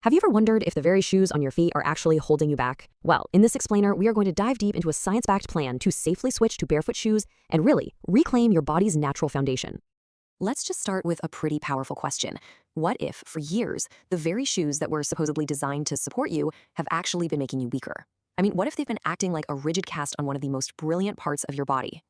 Have you ever wondered if the very shoes on your feet are actually holding you back? Well, in this explainer, we are going to dive deep into a science-backed plan to safely switch to barefoot shoes and really reclaim your body's natural foundation. Let's just start with a pretty powerful question. What if, for years, the very shoes that were supposedly designed to support you have actually been making you weaker? I mean, what if they've been acting like a rigid cast on one of the most brilliant parts of your body?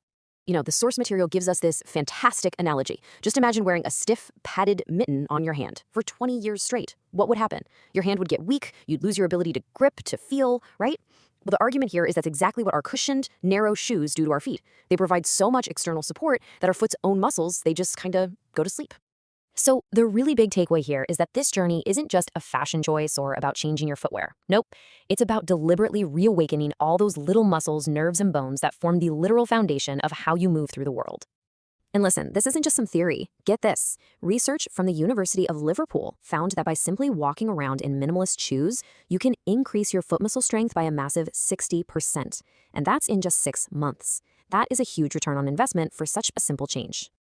The source material gives us this fantastic analogy. Just imagine wearing a stiff, padded mitten on your hand for 20 years straight. What would happen? Your hand would get weak, you'd lose your ability to grip, to feel, right? Well, the argument here is that's exactly what our cushioned, narrow shoes do to our feet. They provide so much external support that our foot's own muscles, they just kind of go to sleep. So the really big takeaway here is that this journey isn't just a fashion choice or about changing your footwear. Nope, it's about deliberately reawakening all those little muscles, nerves, and bones that form the literal foundation of how you move through the world. And listen, this isn't just some theory. Get this. Research from the University of Liverpool found that by simply walking around in minimalist shoes, you can increase your foot muscle strength by a massive 60%. And that's in just 6 months. That is a huge return on investment for such a simple change.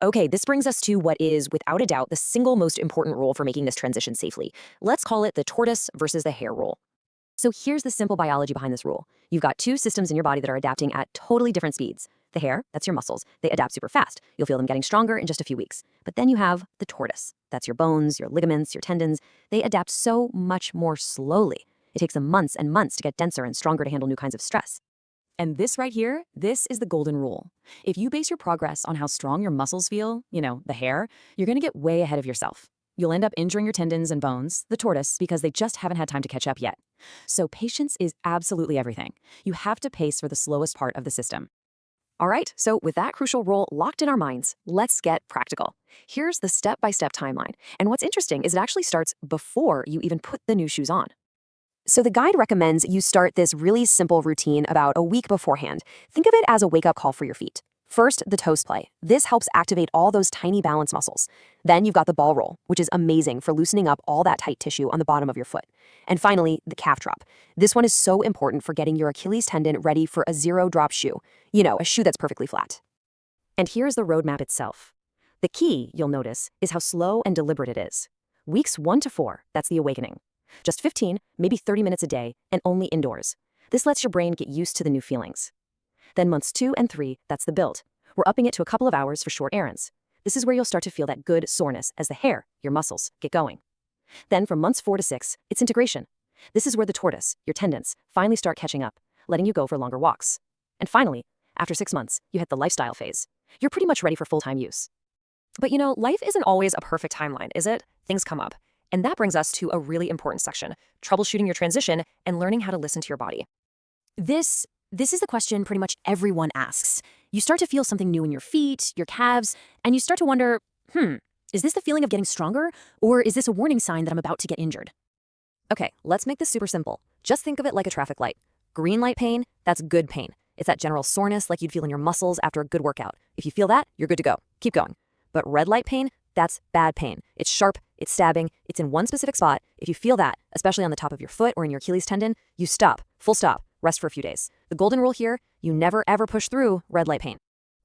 Okay, this brings us to what is, without a doubt, the single most important rule for making this transition safely. Let's call it the tortoise versus the hare rule. So here's the simple biology behind this rule. You've got two systems in your body that are adapting at totally different speeds. The hare, that's your muscles. They adapt super fast. You'll feel them getting stronger in just a few weeks. But then you have the tortoise. That's your bones, your ligaments, your tendons. They adapt so much more slowly. It takes them months and months to get denser and stronger to handle new kinds of stress. And this right here, this is the golden rule. If you base your progress on how strong your muscles feel, the hare, you're going to get way ahead of yourself. You'll end up injuring your tendons and bones, the tortoise, because they just haven't had time to catch up yet. So patience is absolutely everything. You have to pace for the slowest part of the system. All right, so with that crucial rule locked in our minds, let's get practical. Here's the step-by-step timeline. And what's interesting is it actually starts before you even put the new shoes on. So the guide recommends you start this really simple routine about a week beforehand. Think of it as a wake-up call for your feet. First, the toe splay. This helps activate all those tiny balance muscles. Then you've got the ball roll, which is amazing for loosening up all that tight tissue on the bottom of your foot. And finally, the calf drop. This one is so important for getting your Achilles tendon ready for a zero-drop shoe. A shoe that's perfectly flat. And here's the roadmap itself. The key, you'll notice, is how slow and deliberate it is. Weeks 1 to 4, that's the awakening. Just 15, maybe 30 minutes a day, and only indoors. This lets your brain get used to the new feelings. Then months 2 and 3, that's the build. We're upping it to a couple of hours for short errands. This is where you'll start to feel that good soreness as the hare, your muscles, get going. Then from months 4 to 6, it's integration. This is where the tortoise, your tendons, finally start catching up, letting you go for longer walks. And finally, after 6 months, you hit the lifestyle phase. You're pretty much ready for full-time use. But life isn't always a perfect timeline, is it? Things come up. And that brings us to a really important section, troubleshooting your transition and learning how to listen to your body. This is the question pretty much everyone asks. You start to feel something new in your feet, your calves, and you start to wonder, is this the feeling of getting stronger, or is this a warning sign that I'm about to get injured? Okay, let's make this super simple. Just think of it like a traffic light. Green light pain, that's good pain. It's that general soreness like you'd feel in your muscles after a good workout. If you feel that, you're good to go. Keep going. But red light pain, that's bad pain. It's sharp, it's stabbing, it's in one specific spot. If you feel that, especially on the top of your foot or in your Achilles tendon, you stop, full stop, rest for a few days. The golden rule here, you never ever push through red light pain.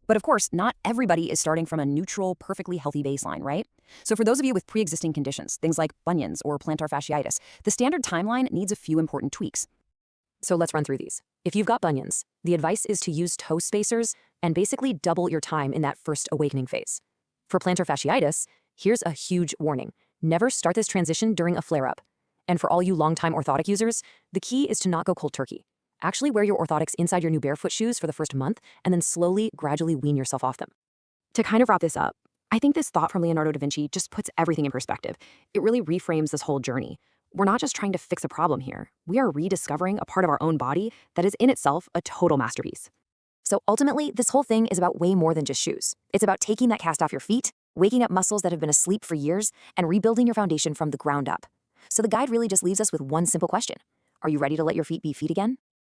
But of course, not everybody is starting from a neutral, perfectly healthy baseline, right? So for those of you with pre-existing conditions, things like bunions or plantar fasciitis, the standard timeline needs a few important tweaks. So let's run through these. If you've got bunions, the advice is to use toe spacers and basically double your time in that first awakening phase. For plantar fasciitis, here's a huge warning. Never start this transition during a flare-up. And for all you long-time orthotic users, the key is to not go cold turkey. Actually wear your orthotics inside your new barefoot shoes for the first month and then slowly, gradually wean yourself off them. To kind of wrap this up, I think this thought from Leonardo da Vinci just puts everything in perspective. It really reframes this whole journey. We're not just trying to fix a problem here. We are rediscovering a part of our own body that is in itself a total masterpiece. So ultimately, this whole thing is about way more than just shoes. It's about taking that cast off your feet, waking up muscles that have been asleep for years, and rebuilding your foundation from the ground up. So the guide really just leaves us with one simple question. Are you ready to let your feet be feet again?